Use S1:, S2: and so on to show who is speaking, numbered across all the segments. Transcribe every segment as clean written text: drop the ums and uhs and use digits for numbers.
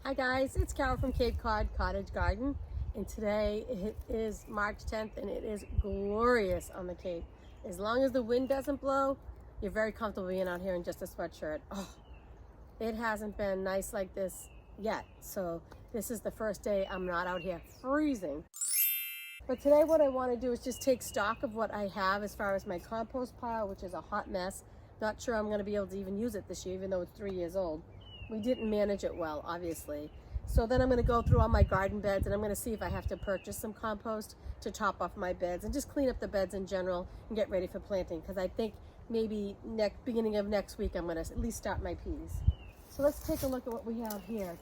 S1: Hi guys, it's Carol from Cape Cod Cottage Garden, and today it is March 10th and it is glorious on the Cape. As long as the wind doesn't blow, you're very comfortable being out here in just a sweatshirt. Oh, it hasn't been nice like this yet, so this is the first day I'm not out here freezing. But today what I want to do is just take stock of what I have as far as my compost pile, which is a hot mess. Not sure I'm going to be able to even use it this year, even though it's 3 years old. We didn't manage it well, obviously. So then I'm going to go through all my garden beds and I'm going to see if I have to purchase some compost to top off my beds and just clean up the beds in general and get ready for planting, because I think maybe beginning of next week I'm going to at least start my peas. So let's take a look at what we have here.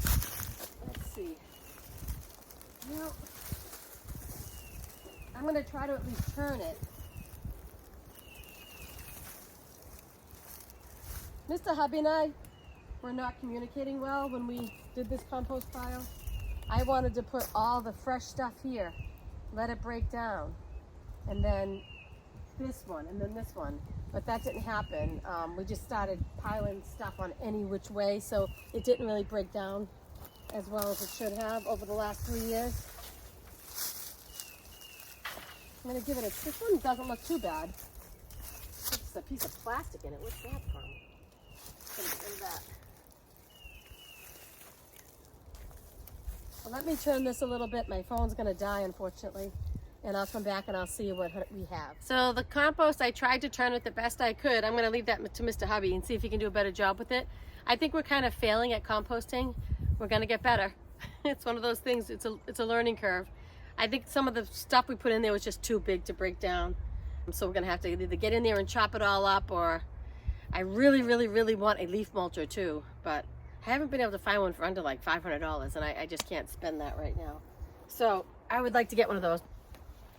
S1: Let's see. Now, I'm going to try to at least turn it. Mr. Hubby and I were not communicating well when we did this compost pile. I wanted to put all the fresh stuff here, let it break down, and then this one, and then this one. But that didn't happen. We just started piling stuff on any which way, so it didn't really break down as well as it should have over the last 3 years. I'm gonna give it this one doesn't look too bad. It's a piece of plastic in it. What's that from? Get rid of that. Well, let me turn this a little bit. My phone's gonna die, unfortunately. And I'll come back and I'll see what we have. So the compost, I tried to turn it the best I could. I'm gonna leave that to Mr. Hubby and see if he can do a better job with it. I think we're kind of failing at composting. We're gonna get better. It's one of those things, it's a learning curve. I think some of the stuff we put in there was just too big to break down. So we're gonna have to either get in there and chop it all up, or I really want a leaf mulcher too, but I haven't been able to find one for under like $500, and I just can't spend that right now. So I would like to get one of those.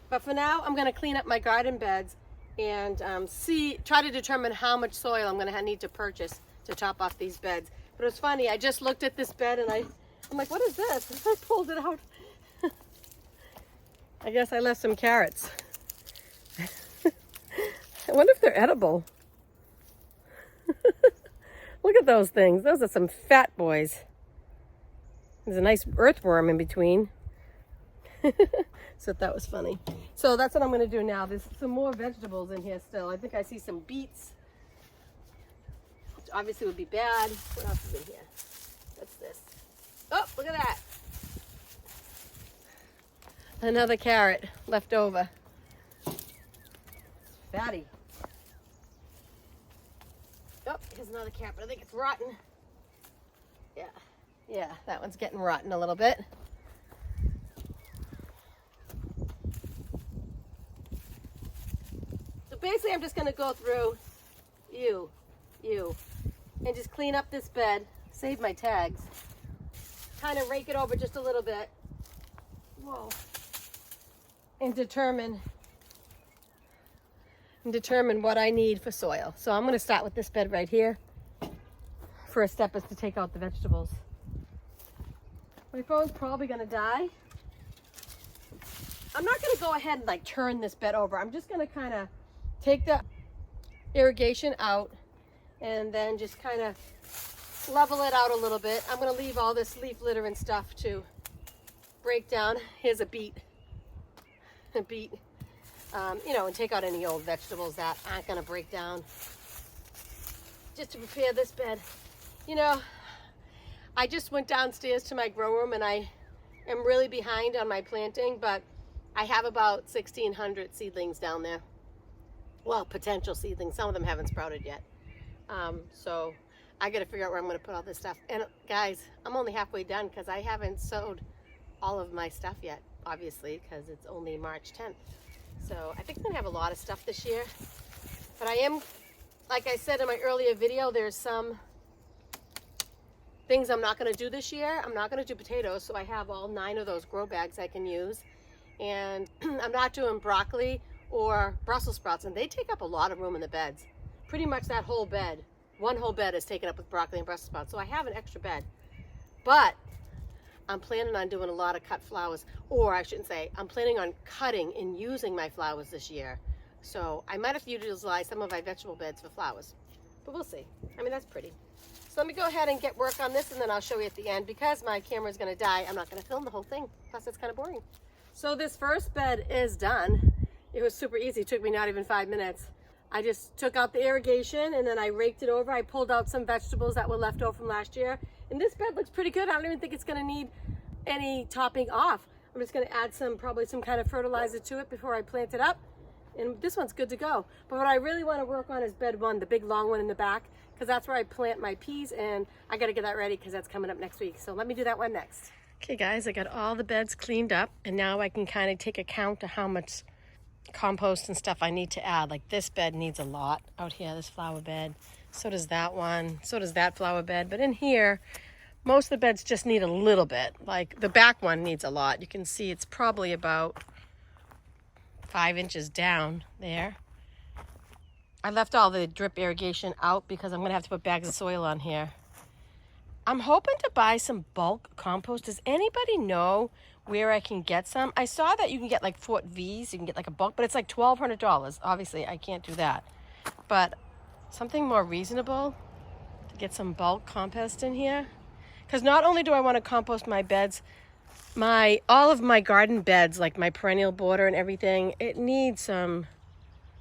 S1: But for now, I'm gonna clean up my garden beds and try to determine how much soil I'm gonna need to purchase to top off these beds. But it was funny, I just looked at this bed and I'm like, what is this? And I pulled it out. I guess I left some carrots. I wonder if they're edible. Look at those things. Those are some fat boys. There's a nice earthworm in between. So that was funny. So that's what I'm going to do now. There's some more vegetables in here still. I think I see some beets, which obviously would be bad. What else is in here? What's this? Oh, look at that. Another carrot left over. Fatty. Oh, here's another carrot, but I think it's rotten. Yeah, that one's getting rotten a little bit. So basically I'm just gonna go through you, and just clean up this bed, save my tags, kind of rake it over just a little bit. Whoa. And determine what I need for soil. So I'm going to start with this bed right here. First step is to take out the vegetables. My phone's probably going to die. I'm not going to go ahead and like turn this bed over. I'm just going to kind of take the irrigation out and then just kind of level it out a little bit. I'm going to leave all this leaf litter and stuff to break down. Here's a beet. And take out any old vegetables that aren't going to break down, just to prepare this bed. I just went downstairs to my grow room and I am really behind on my planting, but I have about 1,600 seedlings down there. Well, potential seedlings. Some of them haven't sprouted yet. So I got to figure out where I'm going to put all this stuff. And guys, I'm only halfway done because I haven't sowed all of my stuff yet, obviously, because it's only March 10th. So I think I'm going to have a lot of stuff this year. But I am, like I said in my earlier video, there's some things I'm not going to do this year. I'm not going to do potatoes, so I have all 9 of those grow bags I can use. And I'm not doing broccoli or Brussels sprouts, and they take up a lot of room in the beds. Pretty much that whole bed, one whole bed is taken up with broccoli and Brussels sprouts. So I have an extra bed. But I'm planning on doing a lot of cut flowers, or I shouldn't say, I'm planning on cutting and using my flowers this year. So I might have to utilize some of my vegetable beds for flowers, but we'll see. I mean, that's pretty. So let me go ahead and get work on this, and then I'll show you at the end. Because my camera's gonna die, I'm not gonna film the whole thing. Plus it's kind of boring. So this first bed is done. It was super easy. It took me not even 5 minutes. I just took out the irrigation and then I raked it over. I pulled out some vegetables that were left over from last year. And this bed looks pretty good. I don't even think it's gonna need any topping off. I'm just gonna add probably some kind of fertilizer to it before I plant it up. And this one's good to go. But what I really wanna work on is bed 1, the big long one in the back, because that's where I plant my peas, and I gotta get that ready because that's coming up next week. So let me do that one next. Okay guys, I got all the beds cleaned up, and now I can kind of take account of how much compost and stuff I need to add. Like this bed needs a lot out here, this flower bed. So does that one, so does that flower bed. But in here, most of the beds just need a little bit. Like the back one needs a lot. You can see it's probably about 5 inches down there. I left all the drip irrigation out because I'm gonna have to put bags of soil on here. I'm hoping to buy some bulk compost. Does anybody know where I can get some? I saw that you can get like Fort V's, you can get like a bulk, but it's like $1,200. Obviously, I can't do that. But something more reasonable to get some bulk compost in here. Because not only do I want to compost my beds, all of my garden beds, like my perennial border and everything, it needs some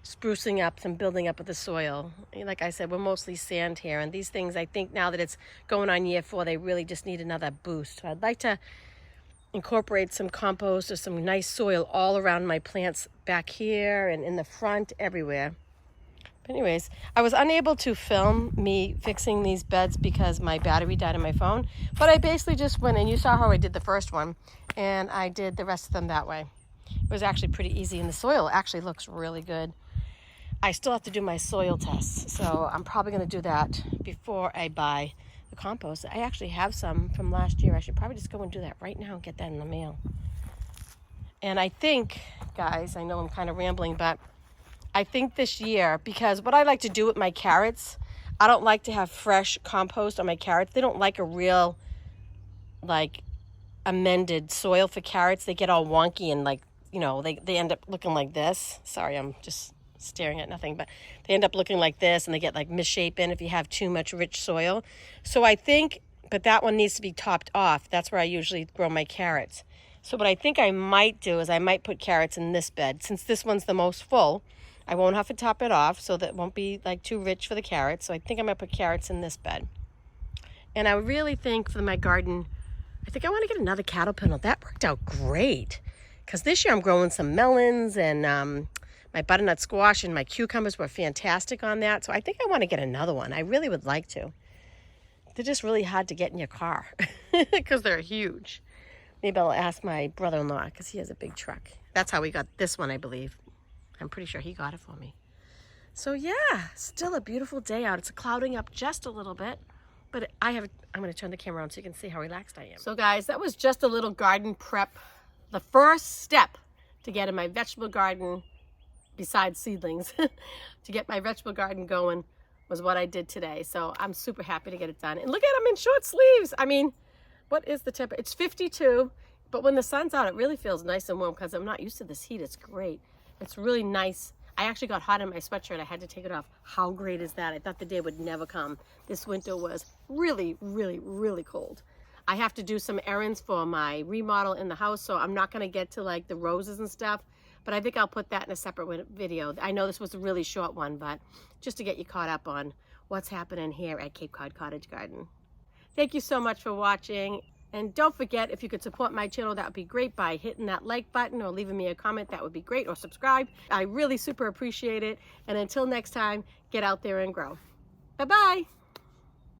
S1: sprucing up, some building up of the soil. Like I said, we're mostly sand here, and these things, I think now that it's going on year 4, they really just need another boost. So I'd like to incorporate some compost or some nice soil all around my plants back here and in the front, everywhere. But anyways, I was unable to film me fixing these beds because my battery died on my phone, but I basically just went, and you saw how I did the first one, and I did the rest of them that way. It was actually pretty easy, and the soil actually looks really good. I still have to do my soil tests, so I'm probably going to do that before I buy the compost. I actually have some from last year. I should probably just go and do that right now and get that in the mail. And I think, guys, I know I'm kind of rambling, but I think this year, because what I like to do with my carrots, I don't like to have fresh compost on my carrots. They don't like a real, like, amended soil for carrots. They get all wonky and, like, you know, they end up looking like this. Sorry, I'm just staring at nothing, but they end up looking like this, and they get like misshapen if you have too much rich soil. So I think, but that one needs to be topped off. That's where I usually grow my carrots. So what I think I might do is I might put carrots in this bed. Since this one's the most full, I won't have to top it off, so that it won't be like too rich for the carrots. So I think I'm gonna put carrots in this bed. And I really think for my garden, I think I want to get another cattle panel. That worked out great, because this year I'm growing some melons, and my butternut squash and my cucumbers were fantastic on that. So I think I want to get another one. I really would like to. They're just really hard to get in your car because they're huge. Maybe I'll ask my brother-in-law, because he has a big truck. That's how we got this one, I believe. I'm pretty sure he got it for me. So yeah, still a beautiful day out. It's clouding up just a little bit, but I'm going to turn the camera on so you can see how relaxed I am. So guys, that was just a little garden prep. The first step to get in my vegetable garden, besides seedlings, to get my vegetable garden going was what I did today. So I'm super happy to get it done. And look at them in short sleeves. I mean, what is the temperature? It's 52, but when the sun's out, it really feels nice and warm because I'm not used to this heat. It's great. It's really nice. I actually got hot in my sweatshirt. I had to take it off. How great is that? I thought the day would never come. This winter was really, really, really cold. I have to do some errands for my remodel in the house, so I'm not gonna get to like the roses and stuff, but I think I'll put that in a separate video. I know this was a really short one, but just to get you caught up on what's happening here at Cape Cod Cottage Garden. Thank you so much for watching. And don't forget, if you could support my channel, that would be great by hitting that like button or leaving me a comment. That would be great. Or subscribe. I really super appreciate it. And until next time, get out there and grow. Bye-bye.